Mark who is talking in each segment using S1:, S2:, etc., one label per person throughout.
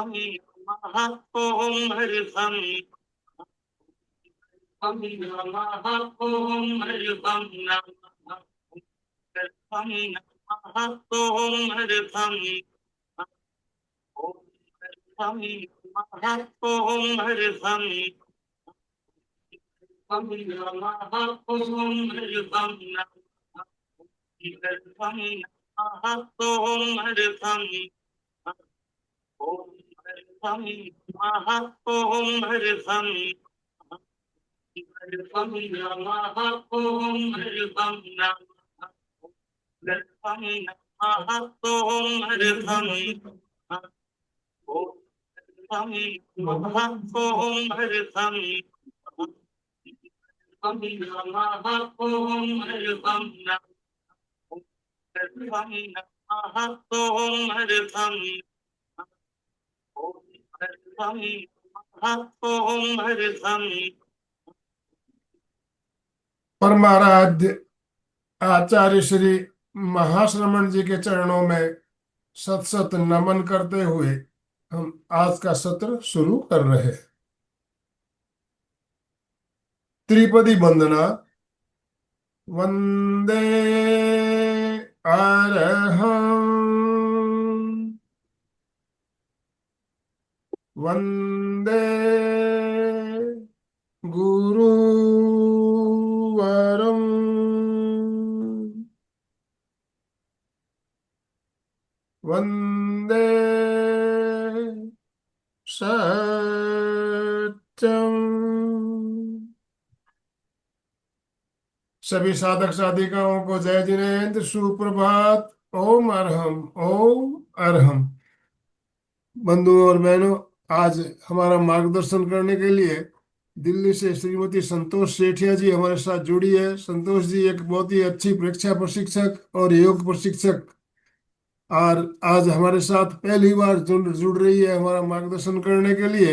S1: नमः ओम हरिभम हम नमः ओम हरिभम नमः हम नमः ओम हरिभम ओम हरिभम नमः ओम हरिभम हम नमः ओम हरिभम नमः हरिभम नमः ओम हरिभम ओम हरिभम नमः ओम हरिभम हरिभम नमः ओम हरिभम नमः हरिभम नमः ओम हरिभम ओम हरिभम नमः ओम हरिभम हरिभम नमः ओम हरिभम हरिभम नमः ओम हरिभम ओम हरिभम नमः ओम हरिभम।
S2: परमाराध्य आचार्य श्री महाश्रमण जी के चरणों में सत सत नमन करते हुए हम आज का सत्र शुरू कर रहे हैं। त्रिपदी वंदना। वंदे अरहं वंदे गुरुवरं वंदे सत्यम। सभी साधक साधिकाओं को जय जिनेन्द्र, सुप्रभात। ओम अरहम, ओम अरहम। बंधुओं और बहनों, आज हमारा मार्गदर्शन करने के लिए दिल्ली से श्रीमती संतोष सेठिया जी हमारे साथ जुड़ी है। संतोष जी एक बहुत ही अच्छी परीक्षा प्रशिक्षक और योग प्रशिक्षक, और आज हमारे साथ पहली बार जुड़ रही है हमारा मार्गदर्शन करने के लिए।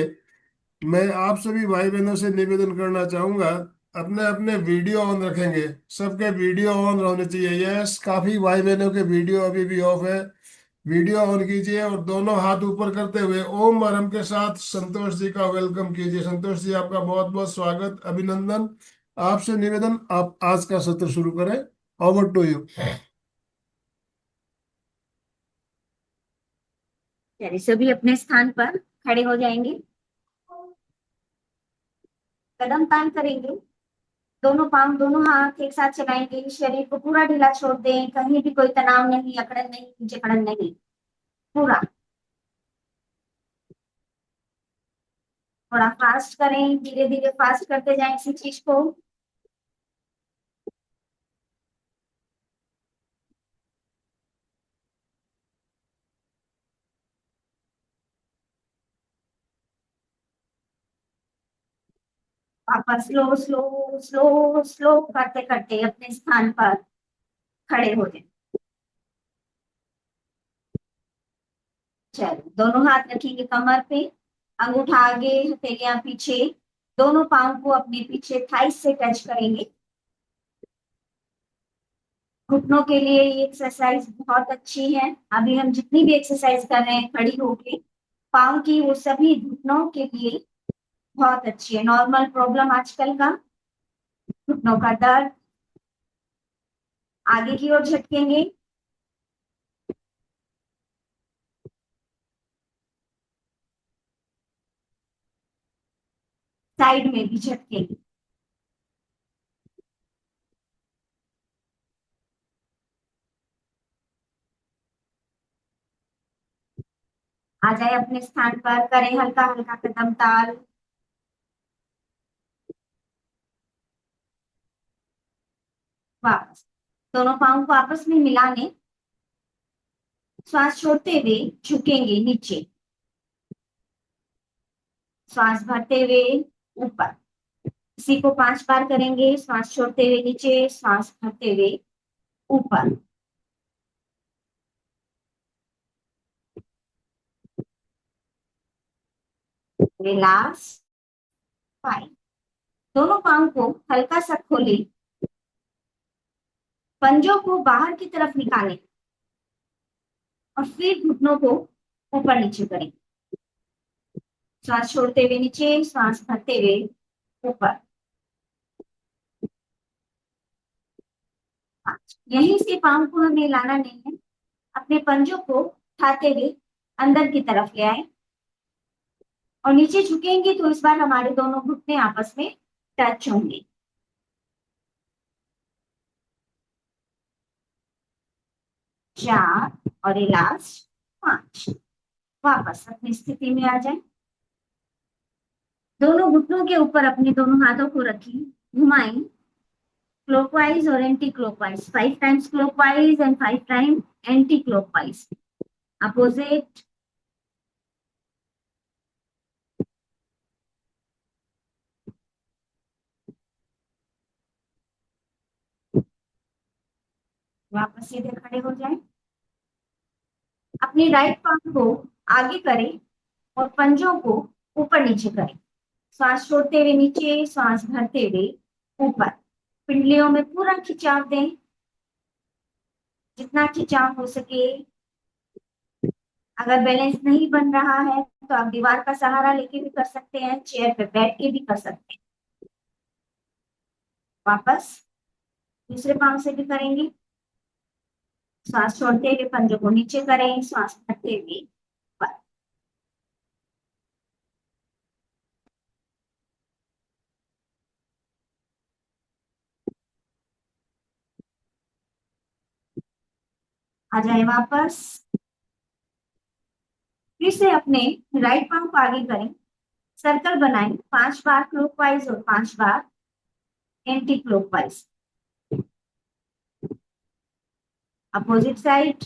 S2: मैं आप सभी भाई बहनों से निवेदन करना चाहूंगा, अपने अपने वीडियो ऑन रखेंगे। सबके वीडियो ऑन होने चाहिए। यस, काफी भाई बहनों के वीडियो अभी भी ऑफ है। वीडियो ऑन कीजिए और दोनों हाथ ऊपर करते हुए ओम आरम के साथ संतोष जी का वेलकम कीजिए। संतोष जी, आपका बहुत बहुत स्वागत, अभिनंदन। आपसे निवेदन, आप आज का सत्र शुरू करें। Over to you.
S3: चलिए, सभी अपने स्थान पर खड़े हो जाएंगे। कदम तान करेंगे, दोनों पांव दोनों हाथ एक साथ चलाएंगे। शरीर को पूरा ढीला छोड़ दें, कहीं भी कोई तनाव नहीं, अकड़न नहीं, जकड़न नहीं, पूरा। थोड़ा फास्ट करें, धीरे धीरे फास्ट करते जाएं किसी चीज को। वापस स्लो स्लो स्लो स्लो करते करते अपने स्थान पर खड़े हो जाए। चलो, दोनों हाथ रखेंगे कमर पे, अंगूठा आगे, हथेलियां पीछे। दोनों पांव को अपने पीछे थाई से टच करेंगे। घुटनों के लिए ये एक्सरसाइज बहुत अच्छी है। अभी हम जितनी भी एक्सरसाइज कर रहे हैं खड़ी होके पाँव की, वो सभी घुटनों के लिए बहुत अच्छी है। नॉर्मल प्रॉब्लम आजकल का घुटनों का दर्द, आगे की ओर झटकेंगे, साइड में भी झटकेंगे। आ जाए अपने स्थान पर, करें हल्का हल्का कदम ताल। वापस दोनों पाँव को आपस में मिला लें। श्वास छोड़ते हुए झुकेंगे नीचे, श्वास भरते हुए ऊपर। इसी को 5 बार करेंगे। श्वास छोड़ते हुए नीचे, श्वास भरते हुए ऊपर। रिलैक्स 5। दोनों पाँव को हल्का सा खोलें, पंजों को बाहर की तरफ निकालें और फिर घुटनों को ऊपर नीचे करें। श्वास छोड़ते हुए नीचे, श्वास भरते हुए ऊपर। यहीं से पाँव को हमें लाना नहीं है, अपने पंजों को उठाते हुए अंदर की तरफ ले आए और नीचे झुकेंगे तो इस बार हमारे दोनों घुटने आपस में टच होंगे। 4 और ये लास्ट 5। वापस अपनी स्थिति में आ जाए। दोनों घुटनों के ऊपर अपने दोनों हाथों को रखिए, घुमाएं क्लॉकवाइज और anti clockwise, 5 times clockwise and 5 time anti clockwise, opposite. वापस सीधे खड़े हो जाएं। अपनी राइट पाम को आगे करें और पंजों को ऊपर नीचे करें। श्वास छोड़ते हुए नीचे, श्वास भरते हुए ऊपर। पिंडलियों में पूरा खिंचाव दें, जितना खिंचाव हो सके। अगर बैलेंस नहीं बन रहा है तो आप दीवार का सहारा लेके भी कर सकते हैं, चेयर पे बैठ के भी कर सकते हैं। वापस दूसरे पांव से भी करेंगे। श्वास छोड़ते हुए पंजों को नीचे करें, श्वास भरते हुए ऊपर। आ जाए वापस। फिर से अपने राइट पांव को आगे करें, सर्कल बनाएं, 5 बार क्लॉकवाइज और 5 बार एंटी क्लॉकवाइज। Opposite side.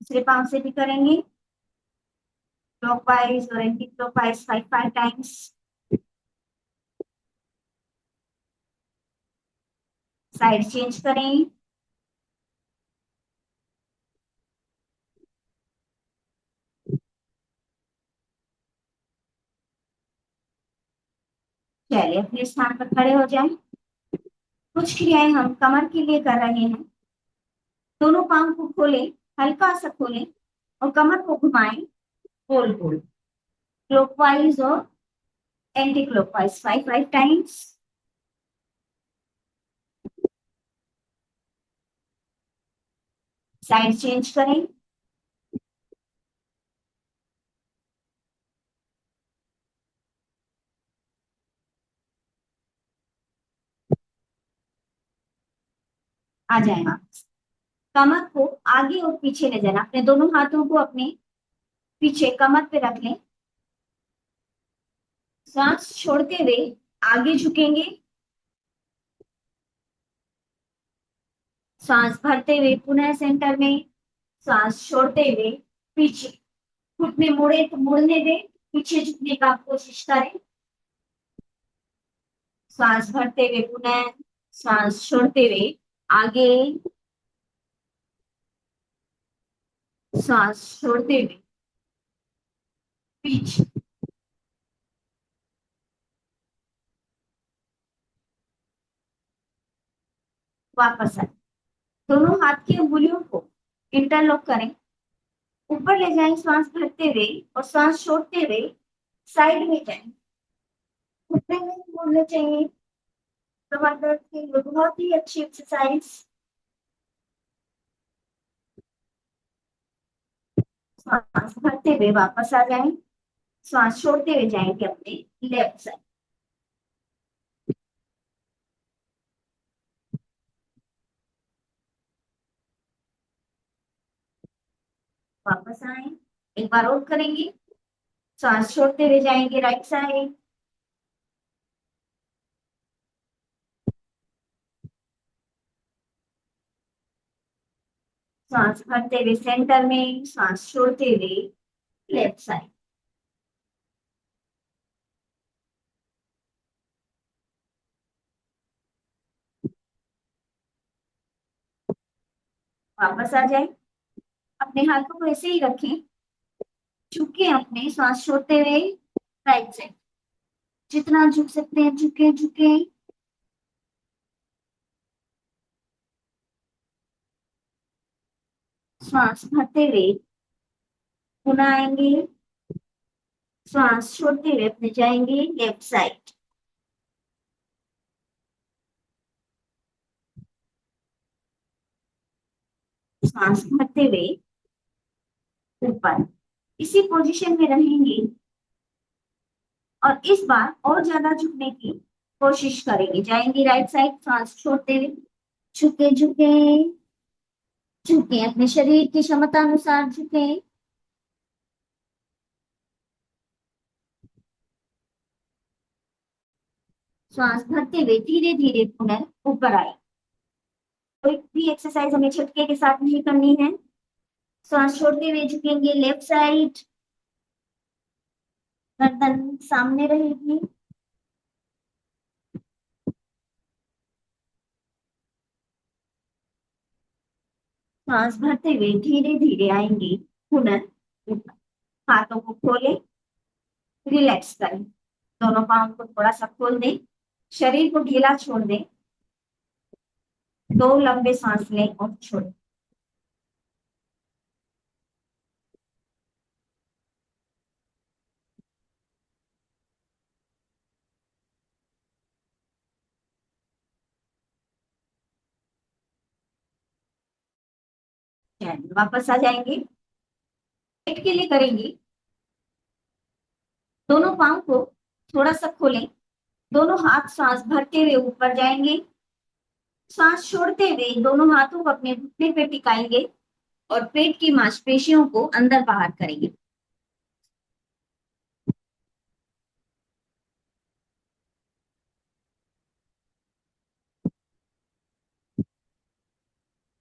S3: दूसरे पांव से भी करेंगे क्लॉकवाइज और anti clockwise 5 times. Side change करें। चलिए अपने स्थान पर खड़े हो जाएं। कुछ क्रियाएं हम कमर के लिए कर रहे हैं। दोनों पांव को खोलें, हल्का सा खोलें और कमर को घुमाएं गोल गोल, क्लॉकवाइज और anti clockwise 5 times. Side change करें। आ जाए वापस। कमर को आगे और पीछे ले जाना, अपने दोनों हाथों को अपने पीछे कमर पे रख लें। सांस छोड़ते हुए आगे झुकेंगे, सांस भरते हुए पुनः सेंटर में, सांस छोड़ते हुए पीछे। घुटने मुड़े तो मुड़ने दें, पीछे झुकने का कोशिश करें। सांस भरते हुए पुनः, सांस छोड़ते हुए आगे, सांस छोड़ते हुए पीछे। वापस आए। दोनों हाथ की उंगलियों को इंटरलॉक करें, ऊपर ले जाएं सांस भरते हुए और सांस छोड़ते हुए साइड में जाएं। घुटने नहीं मोड़ने चाहिए। कमर दर्द के लिए बहुत ही अच्छी एक्सरसाइज। सांस भरते हुए वापस आ जाएं, सांस छोड़ते हुए जाएंगे अपने लेफ्ट साइड। वापस आए, एक बार और करेंगे। सांस छोड़ते हुए जाएंगे राइट साइड। सांस भरते हुए सेंटर में, सांस छोड़ते हुए लेफ्ट साइड। वापस आ जाए। अपने हाथों को ऐसे ही रखें, झुके अपने, सांस छोड़ते हुए राइट साइड। जितना झुक सकते हैं झुके झुके। एक, श्वास भरते हुए पुनः आएंगे, श्वास छोड़ते हुए अपने जाएंगे लेफ्ट साइड। सांस भरते हुए ऊपर, इसी पोजीशन में रहेंगे और इस बार और ज्यादा झुकने की कोशिश करेंगे। जाएंगे राइट साइड, सांस छोड़ते हुए झुके झुके झुके, अपने शरीर की क्षमता अनुसार झुके। श्वास भरते हुए धीरे धीरे पुनः ऊपर आए। कोई भी एक्सरसाइज हमें झटके के साथ नहीं करनी है। श्वास छोड़ते हुए झुकेंगे लेफ्ट साइड, गर्दन सामने रहेगी। सांस भरते हुए धीरे धीरे आएंगे पुनः ऊपर। हाथों को खोलें, रिलैक्स करें, दोनों पाँव को थोड़ा सा खोल दें, शरीर को ढीला छोड़ दें। दो लंबे सांस लें और छोड़ें। वापस आ जाएंगे। पेट के लिए करेंगे, दोनों पाँव को थोड़ा सा खोलें, दोनों हाथ सांस भरते हुए ऊपर जाएंगे। सांस छोड़ते हुए दोनों हाथों को अपने घुटने पे टिकाएंगे और पेट की मांसपेशियों को अंदर बाहर करेंगे।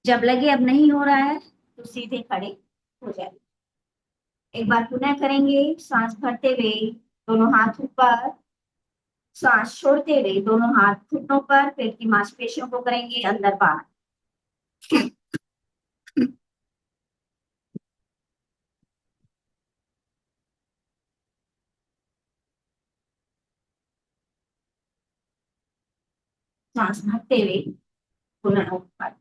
S3: जब लगे अब नहीं हो रहा है तो सीधे खड़े हो जाए। एक बार पुनः करेंगे, सांस भरते हुए दोनों हाथ ऊपर, सांस छोड़ते हुए दोनों हाथ घुटनों पर, पेट की मांसपेशियों को करेंगे अंदर बाहर। सांस भरते हुए पुनः ऊपर।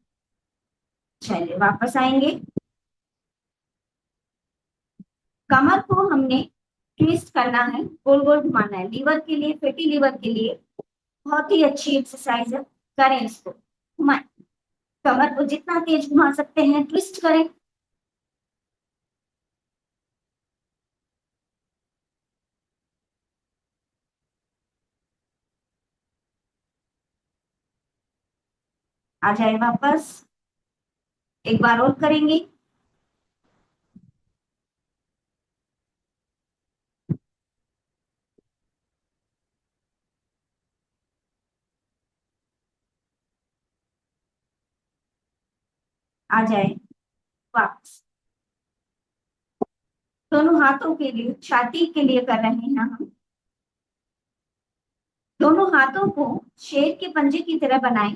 S3: चलिए वापस आएंगे। कमर को हमने ट्विस्ट करना है, गोल गोल घुमाना है। लीवर के लिए, फैटी लीवर के लिए बहुत ही अच्छी एक्सरसाइज है, करें इसको। घुमाएं, कमर को जितना तेज घुमा सकते हैं ट्विस्ट करें। आ जाए वापस, एक बार और करेंगे। आ जाए वापस। दोनों हाथों के लिए, छाती के लिए कर रहे हैं हम। दोनों हाथों को शेर के पंजे की तरह बनाएं,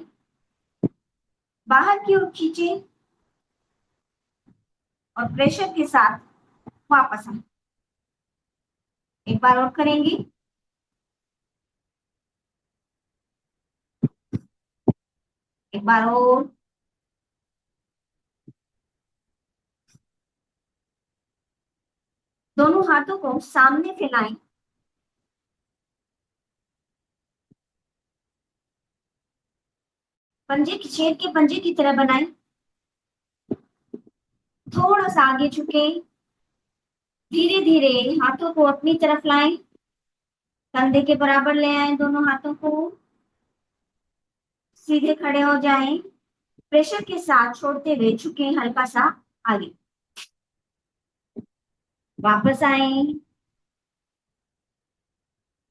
S3: बाहर की ओर खींचें और प्रेशर के साथ वापस आए। एक बार और करेंगे। एक बार और। दोनों हाथों को सामने फैलाएं, पंजे की, शेर के पंजे की तरह बनाएं। थोड़ा सा आगे झुके, धीरे धीरे हाथों को अपनी तरफ लाएं, कंधे के बराबर ले आए दोनों हाथों को, सीधे खड़े हो जाएं। प्रेशर के साथ छोड़ते हुए झुके हल्का सा आगे, वापस आए।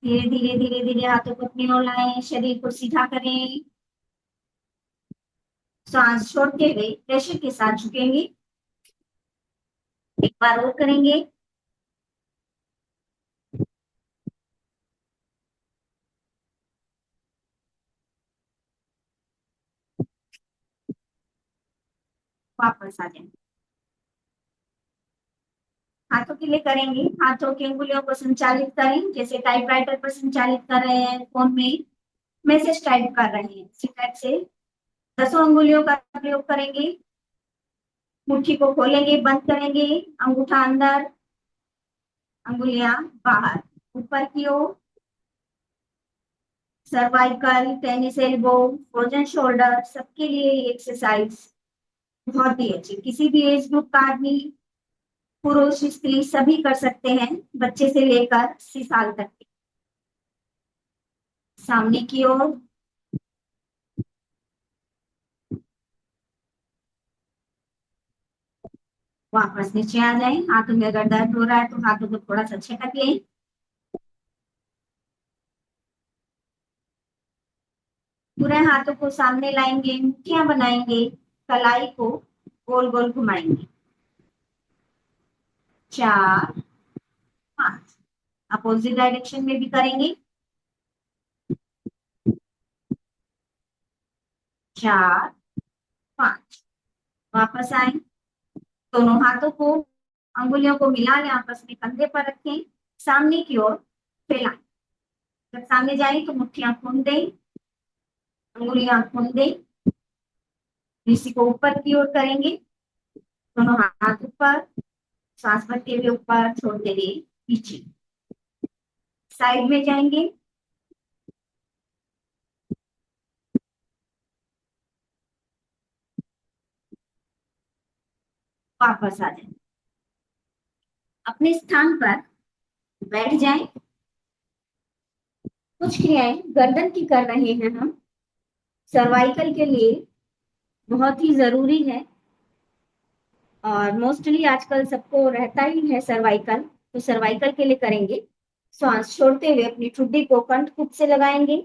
S3: धीरे धीरे धीरे धीरे हाथों को अपनी ओर लाएं, शरीर को सीधा करें। सांस छोड़ते हुए प्रेशर के साथ झुकेंगे। एक बार और करेंगे। वापस आ जाए। हाथों के लिए करेंगे, हाथों की अंगुलियों को संचालित करें, जैसे टाइपराइटर पर संचालित कर रहे हैं, फोन में मैसेज टाइप कर रहे हैं, इसी टाइप से 10 अंगुलियों का प्रयोग करेंगे। मुट्ठी को खोलेंगे, बंद करेंगे, अंगूठा अंदर, अंगुलियां बाहर, ऊपर की ओर, cervical, tennis elbow, frozen shoulder, सबके लिए ये एक्सरसाइज बहुत ही अच्छी, किसी भी एज ग्रुप का आदमी, पुरुष स्त्री सभी कर सकते हैं, बच्चे से लेकर 80 साल तक के। सामने की ओर, वापस नीचे आ जाए। हाथों में अगर दर्द हो रहा है तो हाथों को थोड़ा सा झटक लें। पूरे हाथों को सामने लाएंगे, मुट्ठियां बनाएंगे, कलाई को गोल गोल घुमाएंगे। 4, 5, अपोजिट डायरेक्शन में भी करेंगे। 4, 5, वापस आए। दोनों हाथों को, अंगुलियों को मिला लें, आपस में कंधे पर रखें, सामने की ओर फैलाएं। जब सामने जाए तो मुट्ठियां खोल दें, अंगुलियां खोल दें। इसी को ऊपर की ओर करेंगे, दोनों हाथ ऊपर, सांस भरते हुए ऊपर, छोड़ते हुए पीछे। साइड में जाएंगे, वापस आ जाए। अपने स्थान पर बैठ जाएं। कुछ क्रियाएं गर्दन की कर रहे हैं हम, सर्वाइकल के लिए बहुत ही जरूरी है, और मोस्टली आजकल सबको रहता ही है सर्वाइकल, तो सर्वाइकल के लिए करेंगे। श्वास छोड़ते हुए अपनी ठुड्डी को कंठ खुद से लगाएंगे।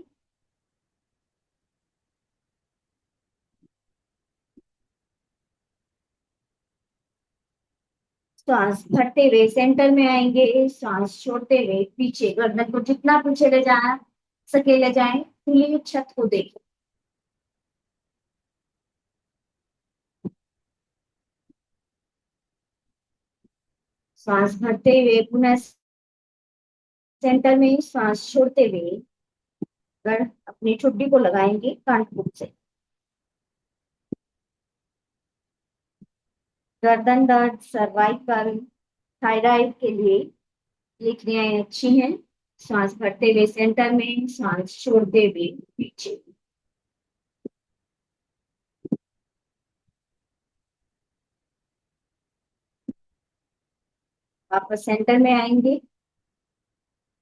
S3: श्वास भरते हुए सेंटर में आएंगे, श्वास छोड़ते हुए पीछे, गर्दन को जितना पीछे ले जा सके ले जाएं, खुली छत को देखें। श्वास भरते हुए पुनः सेंटर में, श्वास छोड़ते हुए अपनी ठुड्डी को लगाएंगे कंठ खुद से। गर्दन दर्द, सर्वाइकल, थायराइड के लिए ये क्रियाएं अच्छी हैं। श्वास भरते हुए सेंटर में, श्वास छोड़ते हुए पीछे। वापस सेंटर में आएंगे,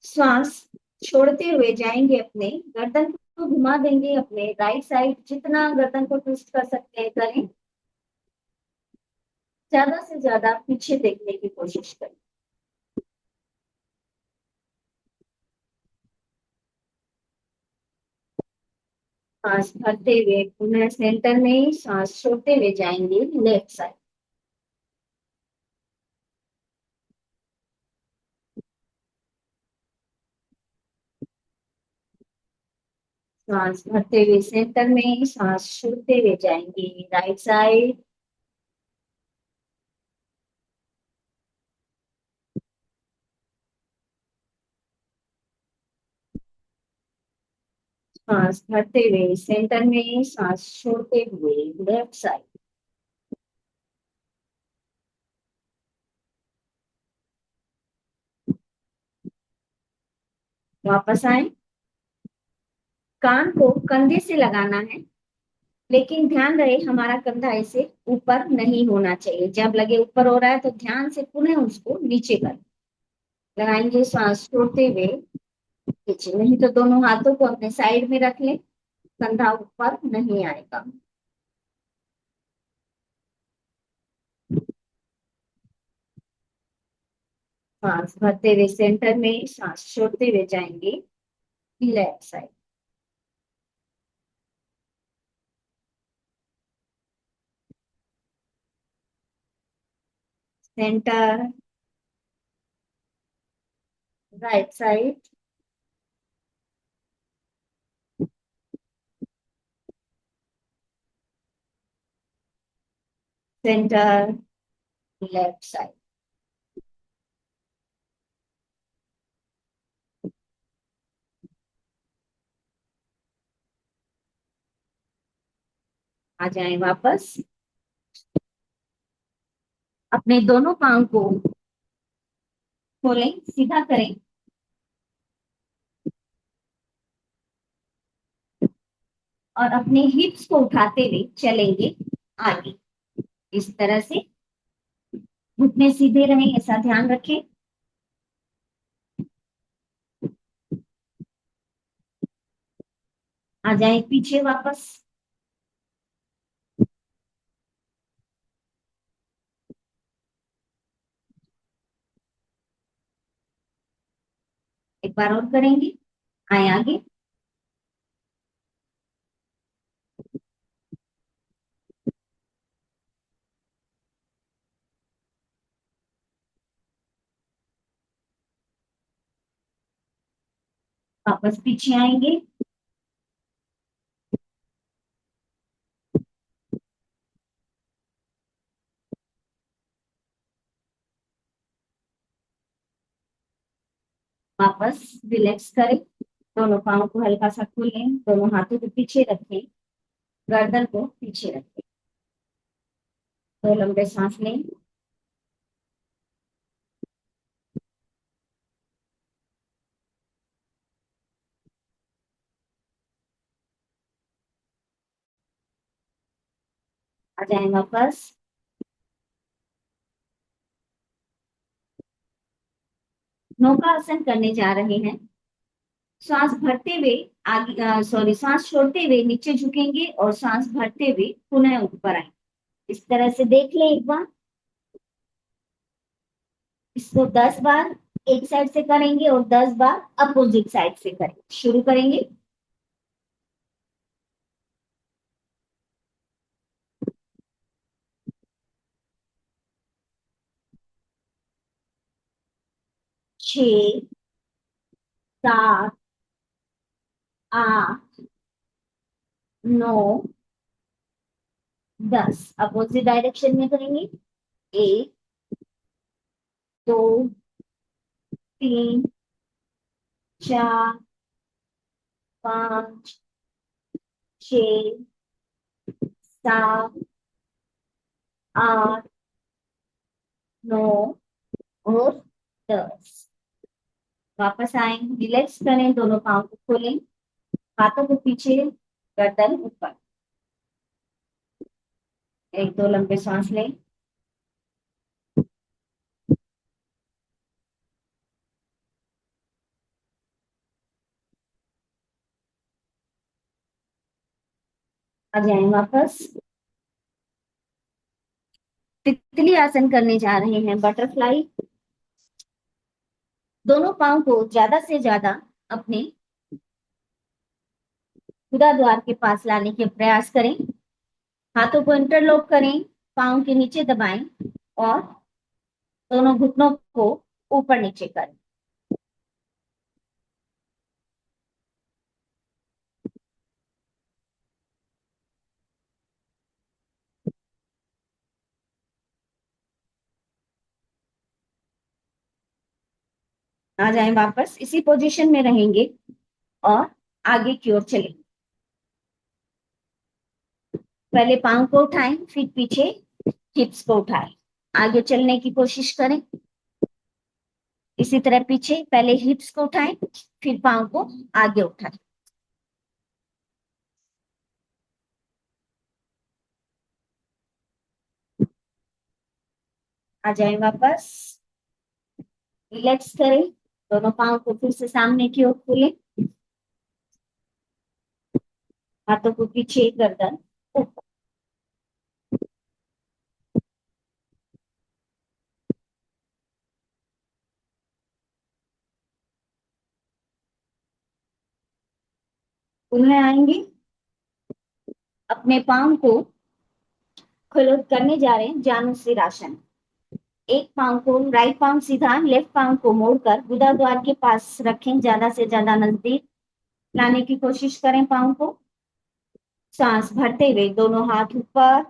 S3: श्वास छोड़ते हुए जाएंगे, अपने गर्दन को घुमा देंगे, अपने राइट साइड, जितना गर्दन को ट्विस्ट कर सकते हैं करें, ज्यादा से ज्यादा पीछे देखने की कोशिश करें। सांस भरते हुए पुनः सेंटर में, सांस छोड़ते हुए जाएंगे लेफ्ट साइड। सांस भरते हुए सेंटर में, सांस छोड़ते हुए जाएंगे राइट साइड। सांस भरते हुए सेंटर में, सांस छोड़ते हुए लेफ्ट साइड। वापस आए। कान को कंधे से लगाना है, लेकिन ध्यान रहे हमारा कंधा ऐसे ऊपर नहीं होना चाहिए। जब लगे ऊपर हो रहा है तो ध्यान से पुनः उसको नीचे कर लगाएंगे, सांस छोड़ते हुए पीछे। नहीं तो दोनों हाथों को अपने साइड में रख लें, कंधा ऊपर नहीं आएगा। सांस भरते हुए सेंटर में, सांस छोड़ते हुए जाएंगे left side. Centre, right side, centre, left side. आ जाएं वापस। अपने दोनों पांव को खोलें, सीधा करें और अपने हिप्स को उठाते हुए चलेंगे आगे। इस तरह से घुटने सीधे रहें, ऐसा ध्यान रखें। आ जाए पीछे वापस। एक बार और करेंगे। आए आगे। वापस पीछे आएंगे। वापस रिलैक्स करें, दोनों पाँव को हल्का सा खोलें, दोनों हाथों को पीछे रखें, गर्दन को पीछे रखें। दो लंबे सांस लें। आ जाए वापस। नौका आसन करने जा रहे हैं। सांस भरते हुए आगे, सॉरी, सांस छोड़ते हुए नीचे झुकेंगे और सांस भरते हुए पुनः ऊपर आए। इस तरह से देख लें एक बार। इसको 10 बार एक साइड से करेंगे और 10 बार अपोजिट साइड से करेंगे। शुरू करेंगे। छ, 7, 8, 9, 10 अपोजिट डायरेक्शन में करेंगे। 1, 2, 3, 4, 5, 6, 7, 8, 9 और 10। वापस आए, रिलैक्स करें, दोनों पाँव को खोलें, हाथों को पीछे, गर्दन ऊपर। एक दो लंबे सांस लें। आ जाए वापस। तितली आसन करने जा रहे हैं, बटरफ्लाई। दोनों पाँव को ज्यादा से ज्यादा अपने गुदाद्वार के पास लाने के प्रयास करें। हाथों को इंटरलॉक करें, पाँव के नीचे दबाएं और दोनों घुटनों को ऊपर नीचे करें। आ जाए वापस, इसी पोजीशन में रहेंगे और आगे की ओर चलेंगे। पहले पाँव को उठाएं, फिर पीछे हिप्स को उठाएं। आगे चलने की कोशिश करें। इसी तरह पीछे पहले हिप्स को उठाएं, फिर पाँव को आगे उठाएं। आ जाए वापस, रिलैक्स करें, दोनों पाँव को फिर से सामने की ओर खोलें, हाथों को पीछे, गर्दन ऊपर। पुनः आएंगे, अपने पाँव को खुले करने जा रहे हैं जानुसिर आसन। एक पाँव को, राइट पाँव सीधा, लेफ्ट पाँव को मोड़कर गुदाद्वार के पास रखें, ज्यादा से ज्यादा नजदीक लाने की कोशिश करें पाँव को। सांस भरते हुए दोनों हाथ ऊपर,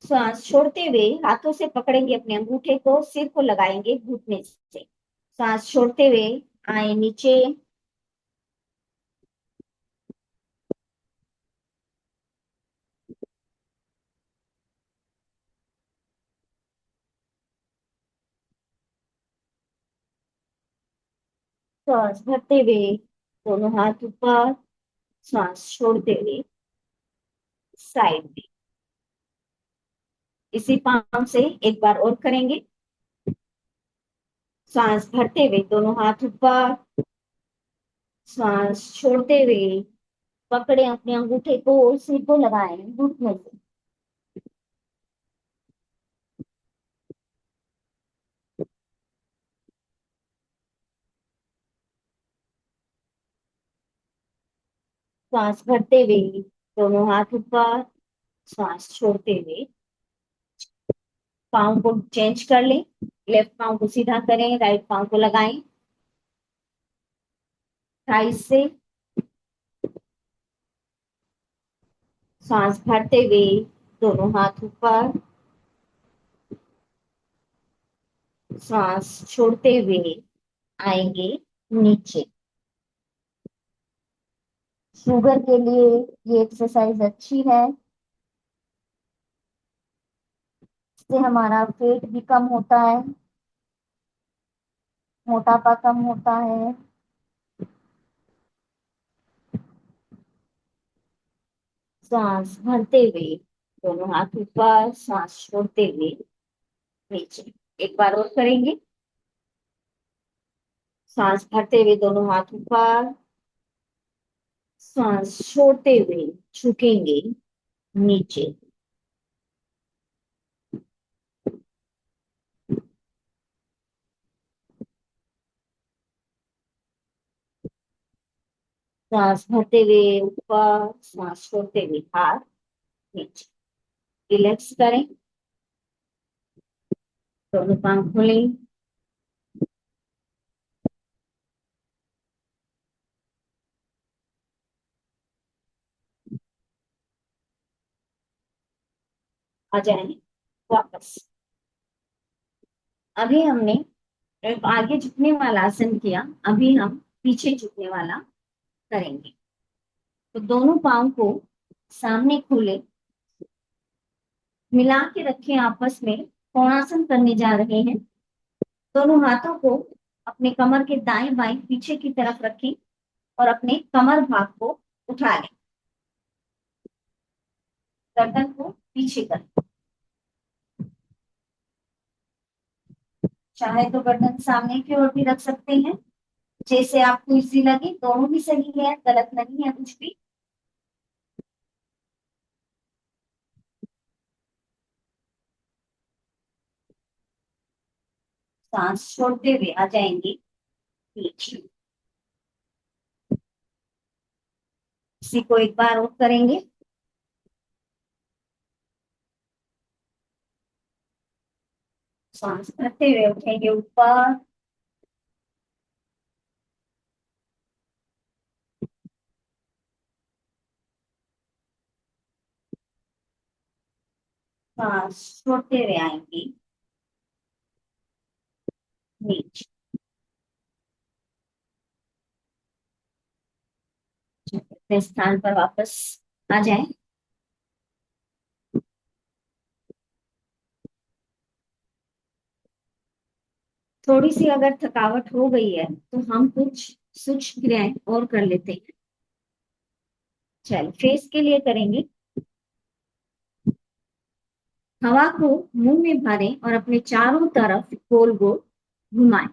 S3: सांस छोड़ते हुए हाथों से पकड़ेंगे अपने अंगूठे को, सिर को लगाएंगे घुटने से। सांस छोड़ते हुए आए नीचे, सांस भरते हुए दोनों हाथ ऊपर, सांस छोड़ते हुए साइड में। इसी पाँव से एक बार और करेंगे। सांस भरते हुए दोनों हाथ ऊपर, सांस छोड़ते हुए पकड़े अपने अंगूठे को और सिर को लगाएं घुटनों से। सांस भरते हुए दोनों हाथ ऊपर, सांस छोड़ते हुए पाँव को चेंज कर लें। लेफ्ट पाँव को सीधा करें, राइट पाँव को लगाएं थाई से। सांस भरते हुए दोनों हाथ ऊपर, सांस छोड़ते हुए आएंगे नीचे। शुगर के लिए ये एक्सरसाइज अच्छी है। इससे हमारा पेट भी कम होता है, मोटापा कम होता है। सांस भरते हुए दोनों हाथ ऊपर, सांस छोड़ते हुए नीचे। एक बार और करेंगे। सांस भरते हुए दोनों हाथ ऊपर, सांस छोड़ते हुए झुकेंगे नीचे। सांस भरते हुए ऊपर, सांस छोड़ते हुए हाथ नीचे। रिलैक्स करें, दोनों पांव खोलें। आ जाएं वापस। अभी हमने एक आगे झुकने वाला आसन किया, अभी हम पीछे झुकने वाला करेंगे। तो दोनों पांव को सामने खोले, मिला के रखें आपस में। कोणासन करने जा रहे हैं। दोनों हाथों को अपने कमर के दाएं बाएं पीछे की तरफ रखें और अपने कमर भाग को उठा लें। गर्दन को पीछे करें। चाहे तो गर्दन सामने की ओर भी रख सकते हैं, जैसे आपको इजी लगे। दोनों भी सही है, गलत नहीं है कुछ भी। सांस छोड़ते हुए आ जाएंगे पीछे। इसी को एक बार और करेंगे। सांस भरते हुए उठेंगे ऊपर, सांस छोड़ते हुए आएंगे नीचे। अपने स्थान पर वापस आ जाएं। थोड़ी सी अगर थकावट हो गई है तो हम कुछ सूक्ष्म क्रियाएं और कर लेते हैं। चल फेस के लिए करेंगे। हवा को मुंह में भरें और अपने चारों तरफ गोल गोल घुमाएं।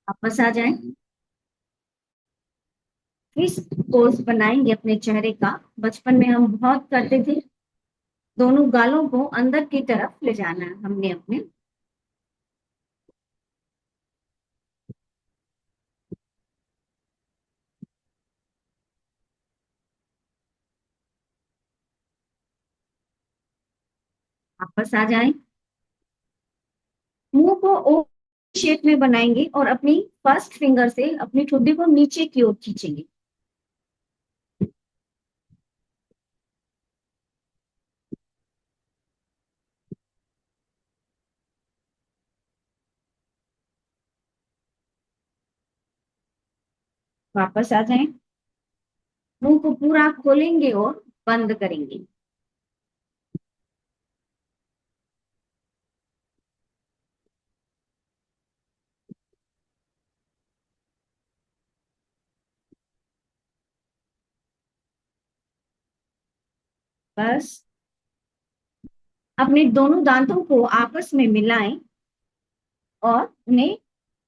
S3: वापस आ जाएं। फिर पोज बनाएंगे अपने चेहरे का। बचपन में हम बहुत करते थे। दोनों गालों को अंदर की तरफ ले जाना है हमने अपने। वापस आ जाएं। मुंह को ओ शेप में बनाएंगे और अपनी फर्स्ट फिंगर से अपनी ठुड्डी को नीचे की ओर खींचेंगे। वापस आ जाएं। मुंह को पूरा खोलेंगे और बंद करेंगे। बस अपने दोनों दांतों को आपस में मिलाएं और उन्हें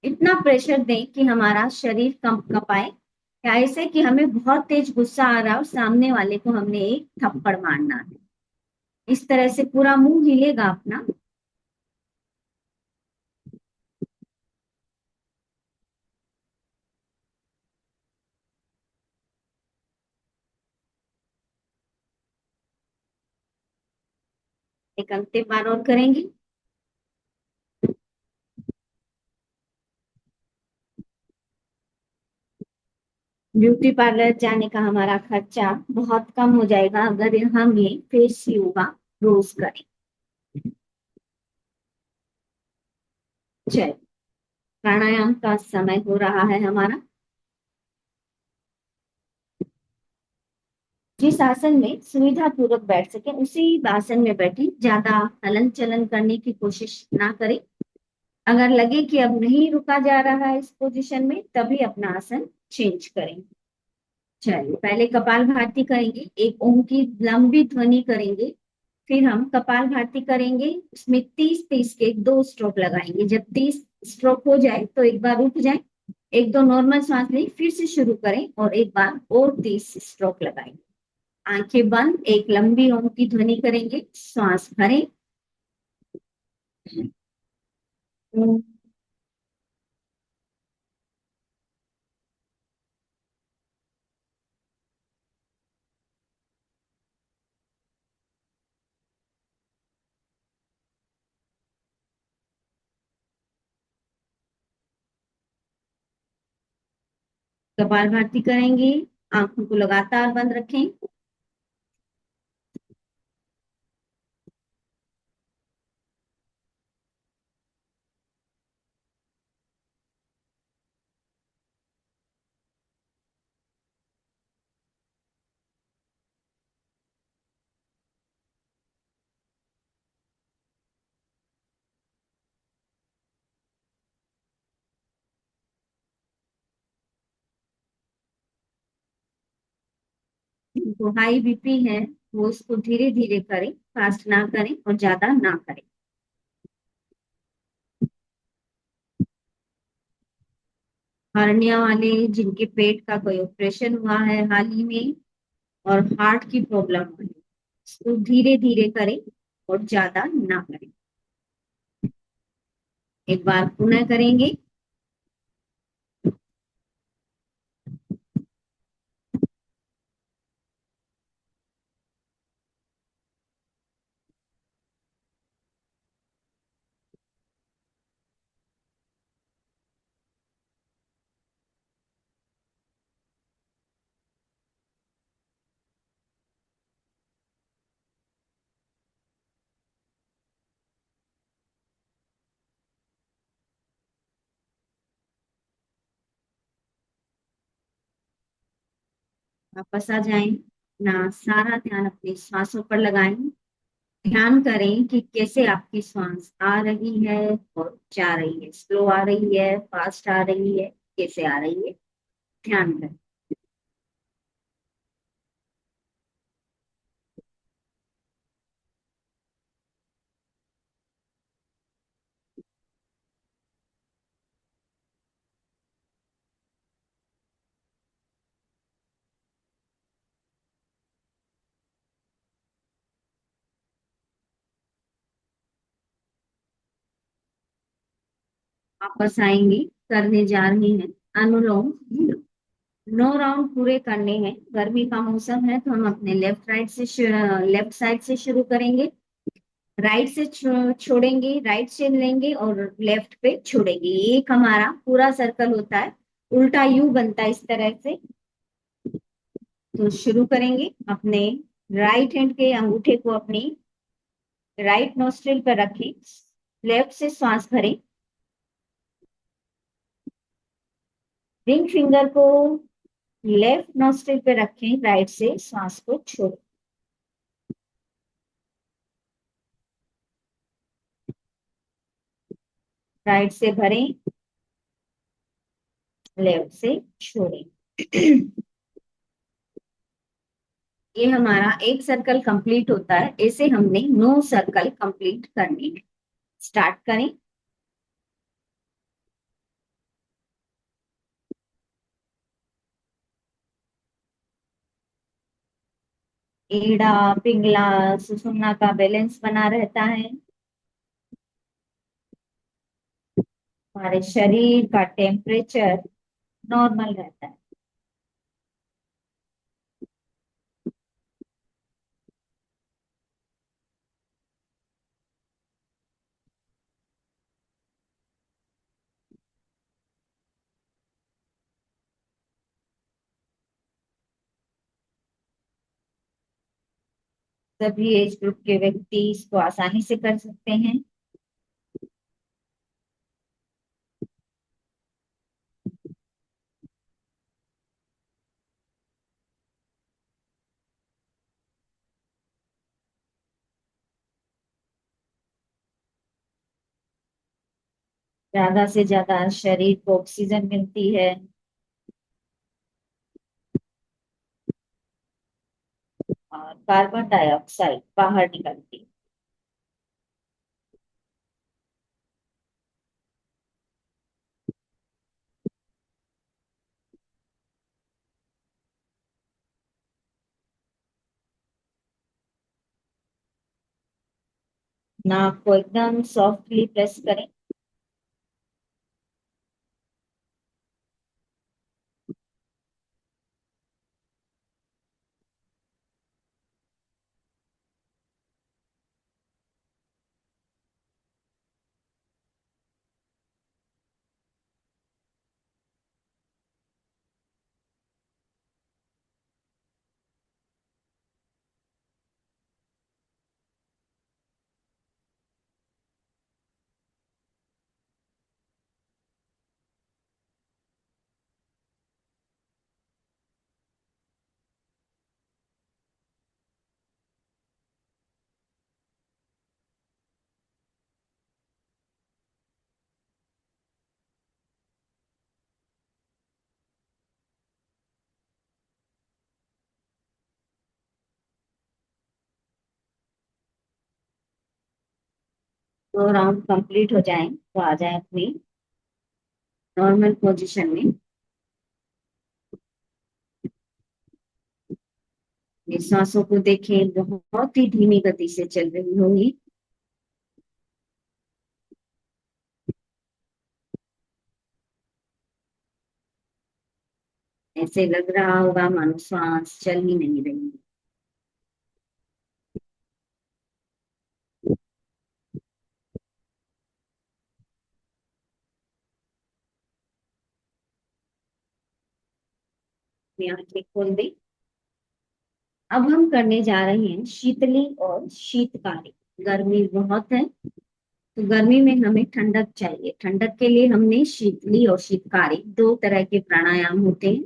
S3: इतना प्रेशर दें कि हमारा शरीर कंप कपाए, या ऐसे कि हमें बहुत तेज गुस्सा आ रहा है और सामने वाले को हमने एक थप्पड़ मारना है। इस तरह से पूरा मुंह हिलेगा अपना। एक अंतिम बार और करेंगे। ब्यूटी पार्लर जाने का हमारा खर्चा बहुत कम हो जाएगा अगर हम ये फेस योगा रोज करें। चलिए, प्राणायाम का समय हो रहा है हमारा। जिस आसन में सुविधा पूर्वक बैठ सके उसी आसन में बैठे, ज्यादा हलन चलन करने की कोशिश ना करें। अगर लगे कि अब नहीं रुका जा रहा है इस पोजीशन में, तभी अपना आसन चेंज करें। चलिए, पहले कपाल भाती करेंगे, एक ओम की लंबी ध्वनि करेंगे, फिर हम कपाल भाती करेंगे। उसमें 30-30 के 2 स्ट्रोक लगाएंगे। जब 30 स्ट्रोक हो जाए तो एक बार रुक जाए, एक दो नॉर्मल सांस लें, फिर से शुरू करें और एक बार और 30 स्ट्रोक लगाएंगे। आंखें बंद, एक लंबी ओम की ध्वनि करेंगे, श्वास भरें। कपाल भाती करेंगे, आंखों को लगातार बंद रखें। जिनको हाई बीपी है वो इसको धीरे धीरे करें, फास्ट ना करें और ज्यादा ना करें। हर्निया वाले, जिनके पेट का कोई ऑपरेशन हुआ है हाल ही में और हार्ट की प्रॉब्लम है, इसको धीरे धीरे करें और ज्यादा ना करें। एक बार पुनः करेंगे। वापस आ जाएं, ना सारा ध्यान अपनी सांसों पर लगाएं। ध्यान करें कि कैसे आपकी सांस आ रही है और जा रही है, स्लो आ रही है, फास्ट आ रही है, कैसे आ रही है, ध्यान करें। वापस आएंगे, करने जा रहे हैं अनुलोम विलोम। 9 राउंड पूरे करने हैं। गर्मी का मौसम है तो हम अपने लेफ्ट साइड से शुरू करेंगे। राइट से छोड़ेंगे, राइट से लेंगे और लेफ्ट पे छोड़ेंगे। एक हमारा पूरा सर्कल होता है, उल्टा यू बनता है इस तरह से। तो शुरू करेंगे। अपने राइट हैंड के अंगूठे को अपनी राइट नोस्ट्रिल पर रखें, लेफ्ट से श्वास भरें। रिंग फिंगर को लेफ्ट नोस्ट्रिल पे रखें, राइट से सांस को छोड़ें। राइट से भरें, लेफ्ट से छोड़ें। ये हमारा एक सर्कल कंप्लीट होता है। ऐसे हमने 9 सर्कल कंप्लीट करने हैं। स्टार्ट करें। ईड़ा पिंगला सुषुम्ना का बैलेंस बना रहता है। हमारे शरीर का टेम्परेचर नॉर्मल रहता है। सभी एज ग्रुप के व्यक्ति इसको आसानी से कर सकते हैं। ज्यादा से ज्यादा शरीर को ऑक्सीजन मिलती है और कार्बन डाइऑक्साइड बाहर निकलती है। नाक को एकदम सॉफ्टली प्रेस करें। दो राउंड कंप्लीट हो जाएं तो आ जाए अपनी नॉर्मल पोजीशन में। ये सांसों को देखें, बहुत ही धीमी गति से चल रही होंगी। ऐसे लग रहा होगा मानो सांस चल ही नहीं रही। अपनी आंखें खोल दें। अब हम करने जा रहे हैं शीतली और शीतकारी। गर्मी बहुत है तो गर्मी में हमें ठंडक चाहिए। ठंडक के लिए हमने शीतली और शीतकारी दो तरह के प्राणायाम होते हैं,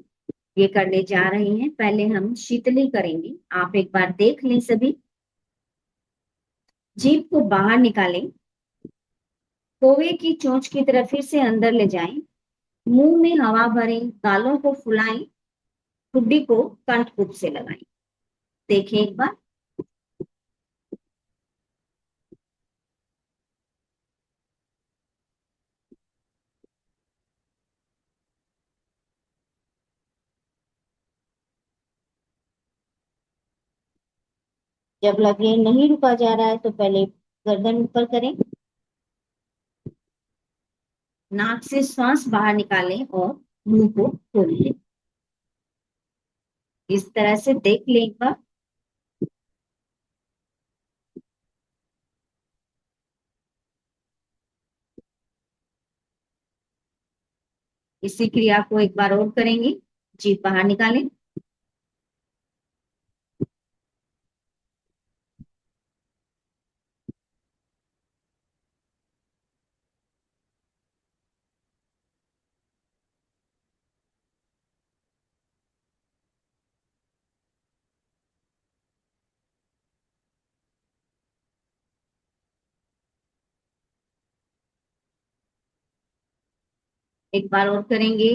S3: ये करने जा रहे हैं। पहले हम शीतली करेंगे। आप एक बार देख लें सभी। जीभ को बाहर निकालें। कौवे की चोंच की तरफ फिर से अंदर ले जाएं। मुंह में हवा भरें, गालों को फुलाएं, ठुड्डी को कंठकुप से लगाएं। देखें एक बार। जब लगे नहीं रुका जा रहा है तो पहले गर्दन ऊपर करें। नाक से श्वास बाहर निकालें और मुंह को खोल लें। इस तरह से देख लें एक बार। इसी क्रिया को एक बार और करेंगे। जीभ बाहर निकालें। एक बार और करेंगे।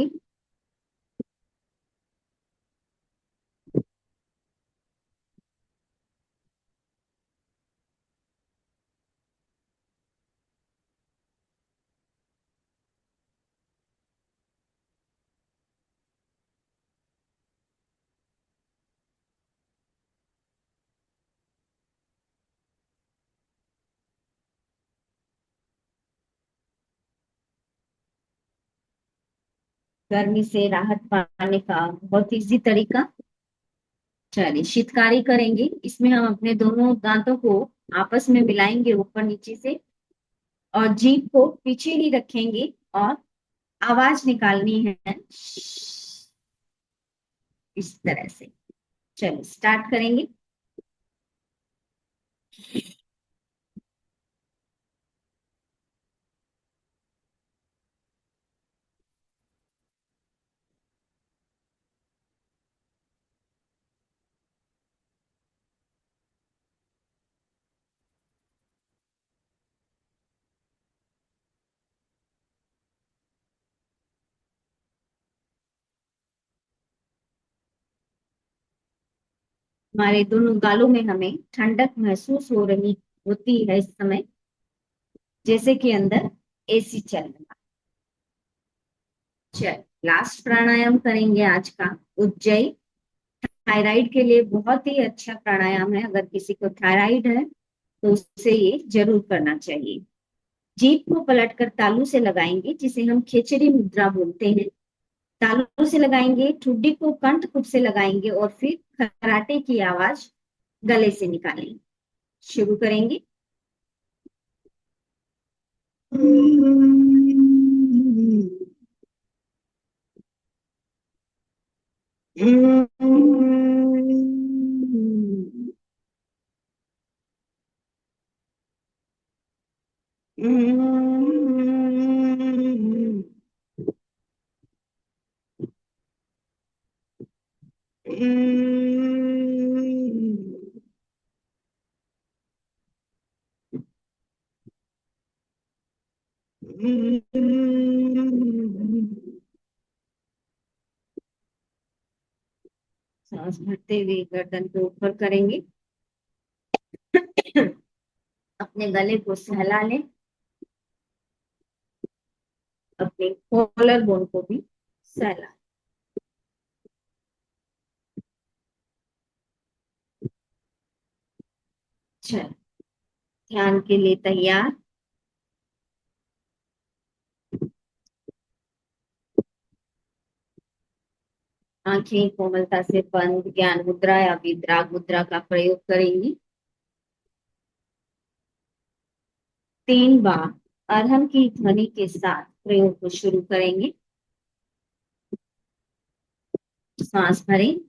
S3: गर्मी से राहत पाने का बहुत इजी तरीका। चलिए शीतकारी करेंगे। इसमें हम अपने दोनों दांतों को आपस में मिलाएंगे ऊपर नीचे से, और जीभ को पीछे ही रखेंगे और आवाज निकालनी है इस तरह से। चलिए स्टार्ट करेंगे। हमारे दोनों गालों में हमें ठंडक महसूस हो रही होती है इस समय, जैसे कि अंदर एसी चल रहा। चल लास्ट प्राणायाम करेंगे आज का, उज्जयी। थायराइड के लिए बहुत ही अच्छा प्राणायाम है। अगर किसी को थायराइड है तो उसे ये जरूर करना चाहिए। जीभ को पलटकर तालू से लगाएंगे, जिसे हम खेचरी मुद्रा बोलते हैं। तालू से लगाएंगे, ठुड्डी को कंठ से लगाएंगे और फिर खराटे की आवाज गले से निकालेंगे। शुरू करेंगे। सांस भरते हुए गर्दन को ऊपर करेंगे। अपने गले को सहला लें, अपने कॉलर बोन को भी सहला। चल ध्यान के लिए तैयार। आंखें कोमलता से बंद, ज्ञान मुद्रा या विद्राग मुद्रा का प्रयोग करेंगी। 3 बार अरहम की ध्वनि के साथ प्रयोग को शुरू करेंगे। सांस भरें।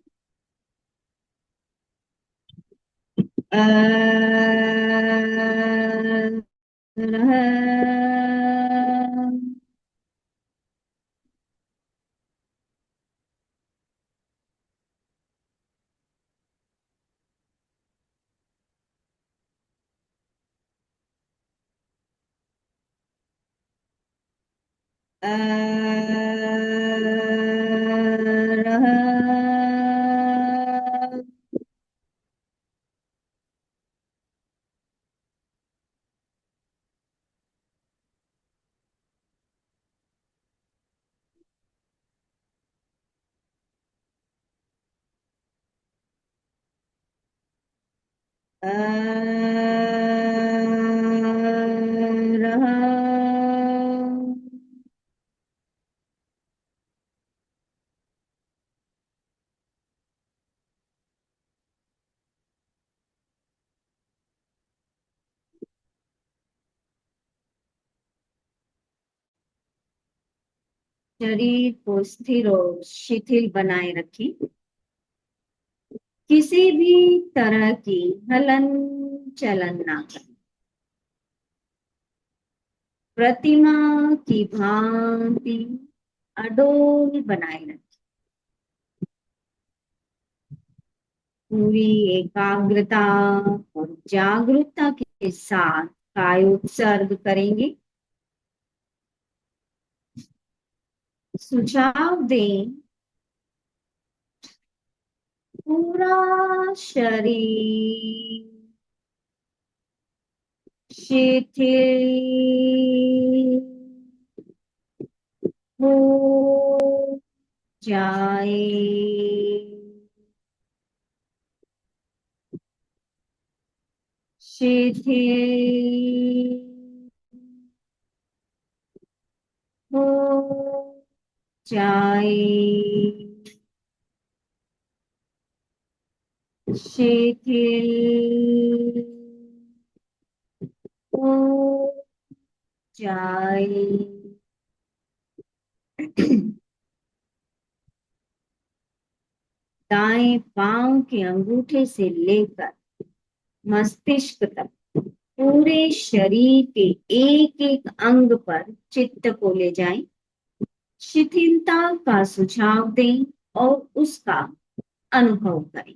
S3: शरीर को स्थिर और शिथिल बनाए रखें। किसी भी तरह की हलन चलन ना करें। प्रतिमा की भांति अडोल बनाए रखें। पूरी एकाग्रता और जागरूकता के साथ कायोत्सर्ग करेंगे। सुझाव दें। पूरा शरीर शिथिल हो जाए। शिथिल हो जाए। शिथिल हो जाए। दाएं पांव के अंगूठे से लेकर मस्तिष्क तक पूरे शरीर के एक एक अंग पर चित्त को ले जाएं। शिथिलता का सुझाव दें और उसका अनुभव करें।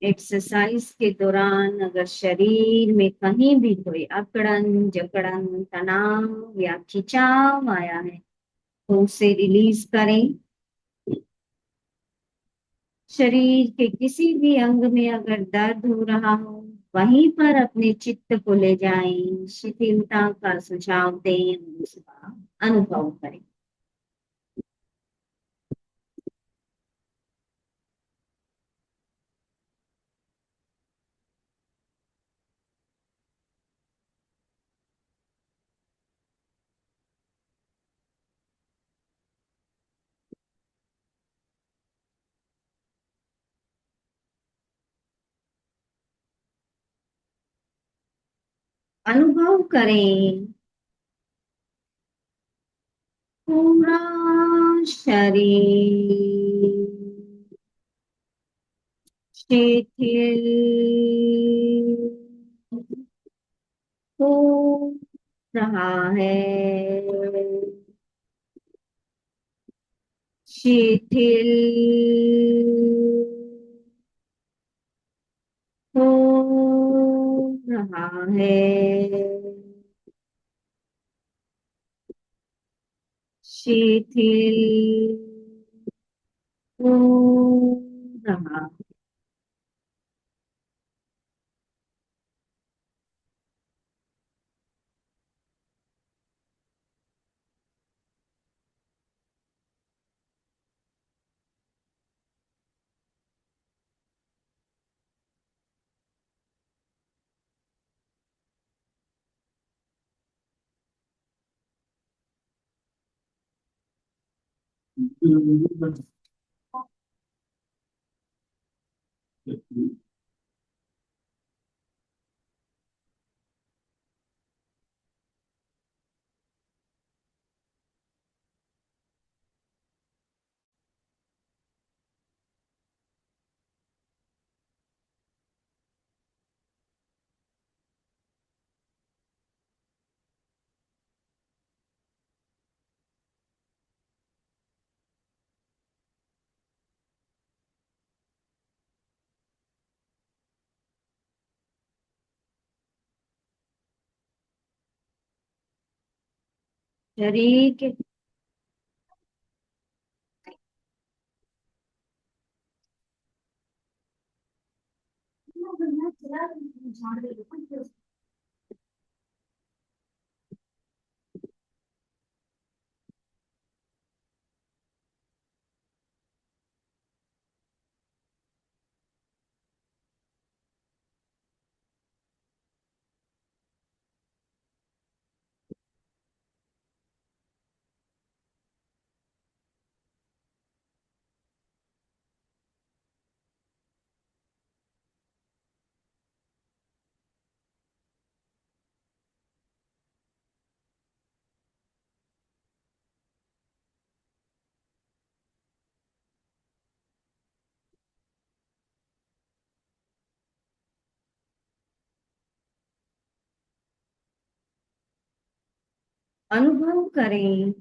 S3: एक्सरसाइज के दौरान अगर शरीर में कहीं भी कोई अकड़न जकड़न तनाव या खिंचाव आया है तो उसे रिलीज करें। शरीर के किसी भी अंग में अगर दर्द हो रहा हो वहीं पर अपने चित्त को ले जाएं। शिथिलता का सुझाव दें और उसका अनुभव करें। अनुभव करें। पूरा शरीर शिथिल हो रहा है। शिथिल हो रहा है। शिथिल हो रहा। शरीर के अनुभव करें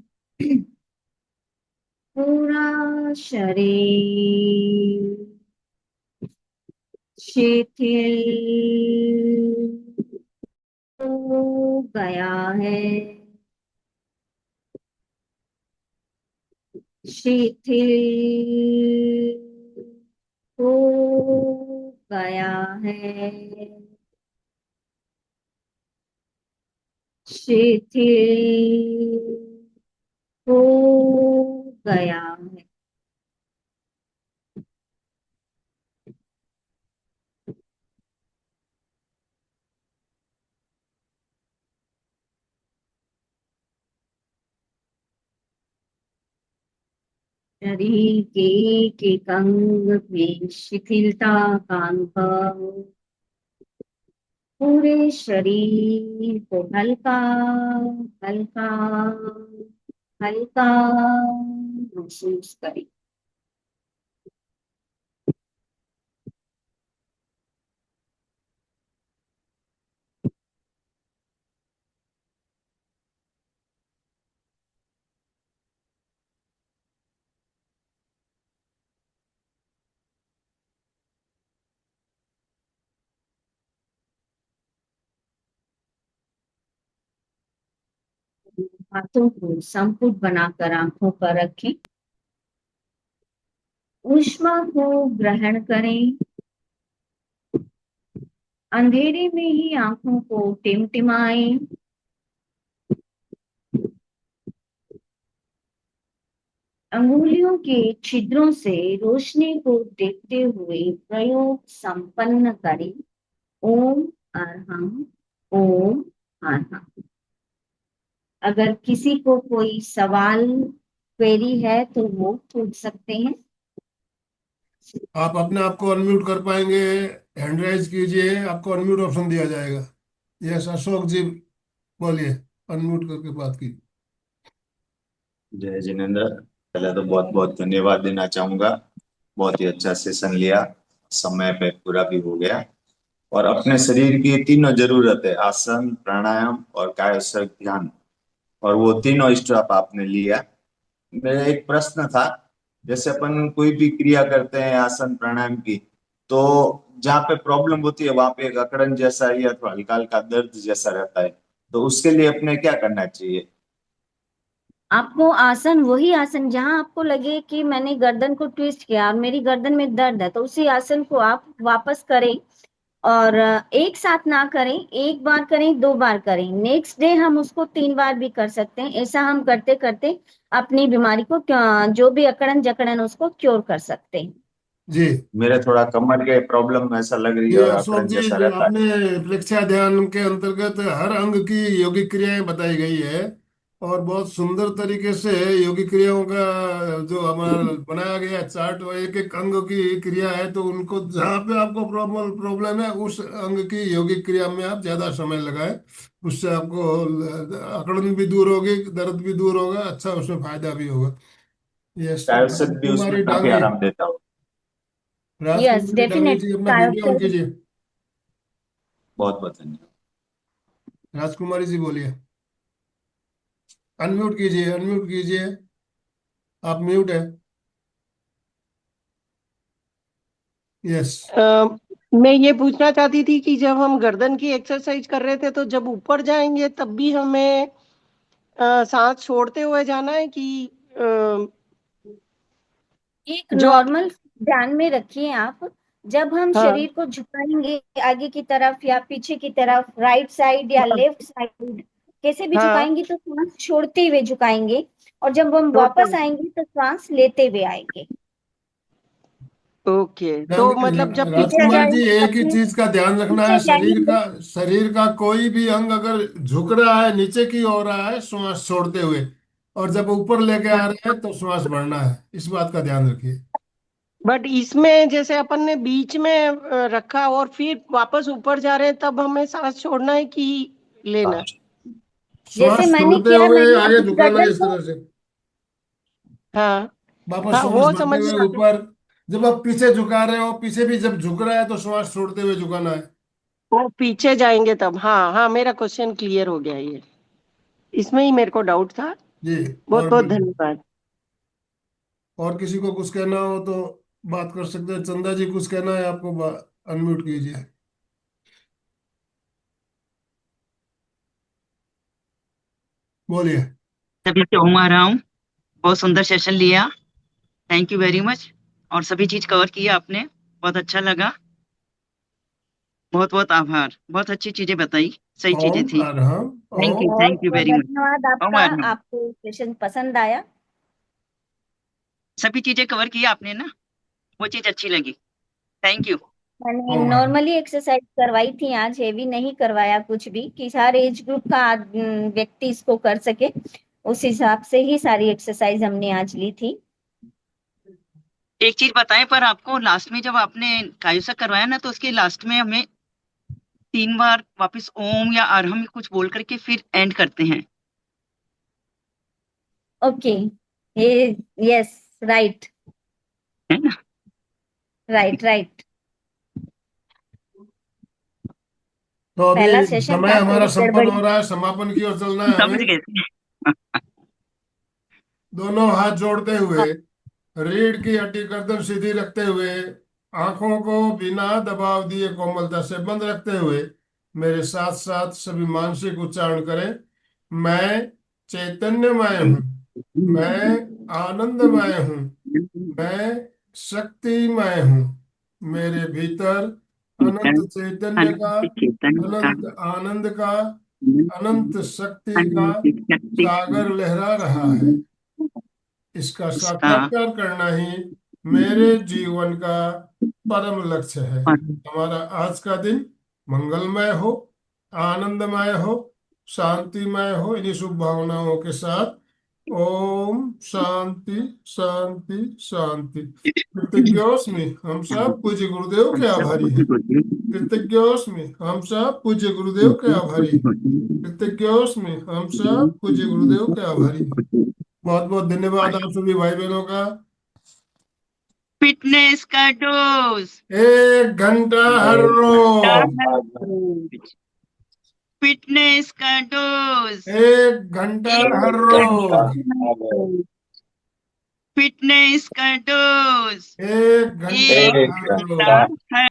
S3: पूरा शरीर शिथिल हो गया है, शिथिल हो गया है, शिथिल हो गया है। शरीर के एक एक अंग में शिथिलता का अनुभव, पूरे शरीर को हल्का हल्का हल्का महसूस करें। हाथों को संपुट बनाकर आंखों पर रखें, ऊष्मा को ग्रहण करें, अंधेरे में ही आंखों को टिमटिमाएं, अंगुलियों के छिद्रों से रोशनी को देखते हुए प्रयोग संपन्न करें। ओम अरहम, ओम अरहम। अगर किसी को कोई सवाल क्वेरी है तो वो पूछ सकते हैं।
S2: आप अपने आप को अनम्यूट कर पाएंगे, हैंड राइज कीजिए, आपको अनम्यूट ऑप्शन दिया जाएगा। यस अशोक जी, बोलिए, अनम्यूट करके बात कीजिए।
S4: जय जिनेन्द्र। पहले तो बहुत बहुत धन्यवाद देना चाहूंगा। बहुत ही अच्छा सेशन लिया, समय पे पूरा भी हो गया। और अपने शरीर की तीनों जरूरत है, आसन, प्राणायाम और कायस्थ ध्यान, और वो तीनों स्टेप आपने लिया। मेरा एक प्रश्न था, जैसे अपन कोई भी क्रिया करते हैं आसन प्राणायाम की, तो जहाँ पे प्रॉब्लम होती है वहां पे एक अकड़न जैसा या थोड़ा हल्का हल्का दर्द जैसा रहता है, तो उसके लिए अपने क्या करना चाहिए?
S3: आपको आसन, वही आसन जहां आपको लगे कि मैंने गर्दन को ट्विस्ट किया और मेरी गर्दन में दर्द है, तो उसी आसन को आप वापस करें। और एक साथ ना करें, एक बार करें, दो बार करें, नेक्स्ट डे हम उसको 3 बार भी कर सकते हैं। ऐसा हम करते करते अपनी बीमारी को जो भी अकड़न जकड़न उसको क्योर कर सकते हैं।
S2: जी
S4: मेरे थोड़ा कमर के प्रॉब्लम ऐसा लग रही है
S2: ये
S4: और
S2: अशोक
S4: अकड़न
S2: जी,
S4: जैसा
S2: जो
S4: रहता है।
S2: आपने प्रेक्षा ध्यान के अंतर्गत हर अंग की योगिक क्रियाएं बताई गई है, और बहुत सुंदर तरीके से योगिक क्रियाओं का जो हमारा बनाया गया है चार्ट, वो एक एक अंग की क्रिया है, तो उनको जहाँ पे आपको प्रॉब्लम प्रॉब्लम है उस अंग की योगिक क्रिया में आप ज्यादा समय लगाएं। उससे आपको अकड़न भी दूर होगी, दर्द भी दूर होगा, अच्छा उसमें फायदा भी होगा। यस,
S4: शायद भी उसमें
S2: राजकुमारी
S4: काफी
S2: डांगी,
S4: आराम देता हो।
S3: यस
S2: राजकुमारी डांगी
S3: डेफिनेटली।
S2: जी अपना वीडियो ऑन कीजिए।
S4: बहुत बहुत धन्यवाद।
S2: राजकुमारी जी बोलिए, अनम्यूट कीजिए, अनम्यूट कीजिए, आप म्यूट है। यस।
S5: मैं ये पूछना चाहती थी कि जब हम गर्दन की एक्सरसाइज कर रहे थे तो जब ऊपर जाएंगे तब भी हमें सांस छोड़ते हुए जाना है कि अ,
S3: एक
S5: जो आप।
S3: नॉर्मल ध्यान में रखिए आप, जब हम
S5: हाँ
S3: शरीर को झुकाएंगे आगे की तरफ या पीछे की तरफ, राइट साइड या
S5: हाँ
S3: लेफ्ट साइड, कैसे भी
S5: हाँ,
S3: झुकाएंगे तो सांस छोड़ते हुए झुकाएंगे, और जब हम
S5: छोड़ते
S3: वापस
S5: हुए।
S3: आएंगे तो सांस लेते हुए आएंगे।
S5: ओके, तो मतलब जब पीछे
S2: राजकुमार जी,
S5: जाएंगे तब
S2: एक ही
S5: भी
S2: चीज का ध्यान रखना
S3: पीछे
S2: है, शरीर
S3: जाएंगे।
S2: का, शरीर का कोई भी अंग अगर झुक रहा है, नीचे की ओर रहा है, श्वास छोड़ते हुए, और जब ऊपर लेके आ रहे हैं तो श्वास बढ़ना है, इस बात का ध्यान रखिए।
S5: बट इसमें जैसे अपन ने बीच में रखा और फिर वापस ऊपर जा रहे हैं तब हमें सांस छोड़ना है कि लेना है?
S3: जैसे
S2: श्वास
S3: मैंने
S2: छोड़ते
S3: किया,
S2: हुए
S3: मैंने
S2: आगे
S3: अपनी
S2: झुकाना है
S3: गर्दन
S2: इस
S3: को,
S2: तरह से,
S5: हाँ
S2: वापस
S5: हाँ,
S2: श्वास
S5: वो
S2: भरते
S5: समझ
S2: हुए
S5: में आ गया।
S2: ऊपर। जब आप पीछे झुका रहे हो, पीछे भी जब झुक रहा है तो श्वास छोड़ते हुए झुकाना है।
S5: वो पीछे जाएंगे तब, हाँ हाँ, मेरा क्वेश्चन क्लियर हो गया ये। इसमें ही मेरे को डाउट था।
S2: जी।
S5: बहुत
S2: और
S5: बहुत धन्यवाद।
S2: और किसी को कुछ कहना हो तो बात कर सकते हैं। चंदा जी कुछ कहना है आपको, अनम्यूट कीजिए। बोलिए।
S6: सभी से ओम आ रहा हूँ। बहुत सुंदर सेशन लिया, थैंक यू वेरी मच। और सभी चीज कवर किया आपने, बहुत अच्छा लगा। बहुत बहुत आभार, बहुत अच्छी चीजें बताई, सही चीजें
S2: ओम
S6: थी।
S2: अरहम।
S6: थैंक यू,
S2: ओम।
S3: बहुत
S6: थैंक यू
S3: बहुत
S6: वेरी मच।
S3: धन्यवाद
S6: ओम
S3: आपका।
S6: आर्यन।
S3: आपको सेशन पसंद आया?
S6: सभी चीजें कवर की आपने ना, वो चीज अच्छी लगी। Thank you.
S3: मैंने
S2: ओम अरहम।
S3: नॉर्मली एक्सरसाइज करवाई थी, आज हेवी नहीं करवाया कुछ भी, कि हर एज ग्रुप का व्यक्ति इसको कर सके, उस हिसाब से ही सारी एक्सरसाइज हमने आज ली थी।
S6: एक चीज बताएं, पर आपको लास्ट में जब आपने कायुसा करवाया ना, तो उसके लास्ट में हमें 3 बार वापस ओम या अरहम कुछ बोल करके फिर एंड करते हैं,
S3: ओके। ये यस, राइट
S6: है ना?
S3: Right right.
S2: तो अभी
S3: पहला सेशन
S2: समय
S3: था,
S2: हमारा
S3: थोड़ी
S2: संपन्न
S3: गड़बड़ी।
S2: हो रहा है, समापन की ओर चलना है
S6: समझ
S2: हमें।
S6: गए।
S2: दोनों हाथ जोड़ते हुए, रीढ़ की हड्डी गर्दन सीधी रखते हुए, आंखों को बिना दबाव दिए कोमलता से बंद रखते हुए मेरे साथ साथ सभी मानसिक उच्चारण करें। मैं चैतन्यमय हूँ, मैं आनंदमय हूँ, मैं शक्तिमय हूँ। मेरे भीतर अनंत चैतन्य का,
S6: अनंत चेतन का,
S2: अनंत आनंद का, अनंत शक्ति का
S6: अनंत शक्ति
S2: सागर लहरा रहा है। इसका
S6: इसका
S2: साक्षात्कार करना ही मेरे जीवन का परम लक्ष्य है।
S6: और
S2: हमारा आज का दिन मंगलमय हो, आनंदमय हो, शांतिमय हो। इन्हीं शुभ भावनाओं के साथ ओम शांति शांति शांति। कृतज्ञोस्मि, हम सब पूज्य गुरुदेव
S6: हम
S2: के
S6: सब
S2: आभारी
S6: कुछ
S2: हैं। कृतज्ञोस्मि, हम सब पूज्य गुरुदेव के आभारी हैं। कृतज्ञोस्मि, हम सब पूज्य गुरुदेव के आभारी हैं। बहुत बहुत धन्यवाद आप सभी भाई बहनों का।
S6: फिटनेस का डोज
S2: 1 घंटा हर रोज,
S6: फिटनेस का डोज
S2: 1 घंटा हर रोज,
S6: फिटनेस का डोज
S2: 1 घंटा
S6: एक
S2: हर रोज।
S6: घंटा है।